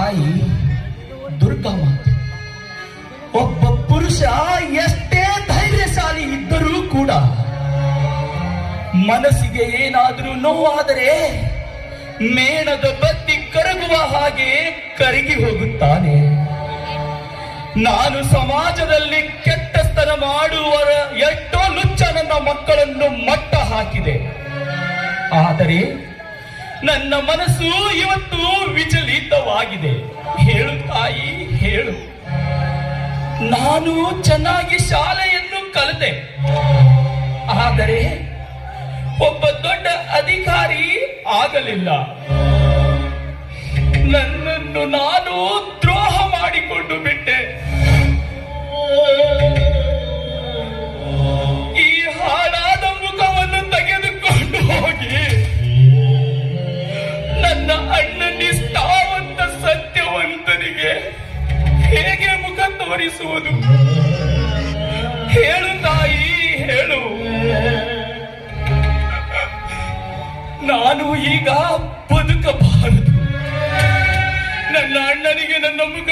ತಾಯಿ ದುರ್ಗಾಮಾತೆ. ಒಬ್ಬ ಪುರುಷ ಎಷ್ಟೇ ಧೈರ್ಯಶಾಲಿ ಇದ್ದರೂ ಕೂಡ ಮನಸ್ಸಿಗೆ ಏನಾದರೂ ನೋವಾದರೆ ಮೇಣದ ಬತ್ತಿ ಕರಗುವ ಹಾಗೆ ಕರಗಿ ಹೋಗುತ್ತಾನೆ. ನಾನು ಸಮಾಜದಲ್ಲಿ ಕೆಟ್ಟಸ್ತನ ಮಾಡುವರ ಎಷ್ಟೋ ಲುಚ್ಚ ನನ್ನ ಮಕ್ಕಳನ್ನು ಮಟ್ಟ ಹಾಕಿದೆ. ಆದರೆ ನನ್ನ ಮನಸ್ಸು ಇವತ್ತು ವಿಚಲಿತವಾಗಿದೆ. ಹೇಳು ತಾಯಿ, ಹೇಳು. ನಾನು ಚೆನ್ನಾಗಿ ಶಾಲೆಯನ್ನು ಕಲಿತೆ, ಆದರೆ ಒಬ್ಬ ದೊಡ್ಡ ಅಧಿಕಾರಿ ಆಗಲಿಲ್ಲ. ನನ್ನನ್ನು ನಾನು ದ್ರೋಹ ಮಾಡಿಕೊಂಡು ಬಿಟ್ಟೆ. ಈ ಹಾಳಾದ ಮುಖವನ್ನು ತೆಗೆದುಕೊಂಡು ಹೋಗಿ ನನ್ನ ಅಣ್ಣ ನಿಷ್ಠಾವಂತ ಸತ್ಯವಂತನಿಗೆ ಹೇಗೆ ಮುಖ ತೋರಿಸುವುದು? ಹೇಳು ತಾಯಿ, ಹೇಳು. ನಾನು ಈಗ ಬದುಕಬಾರದು. ನನ್ನ ಅಣ್ಣನಿಗೆ ನನ್ನ ಮುಖ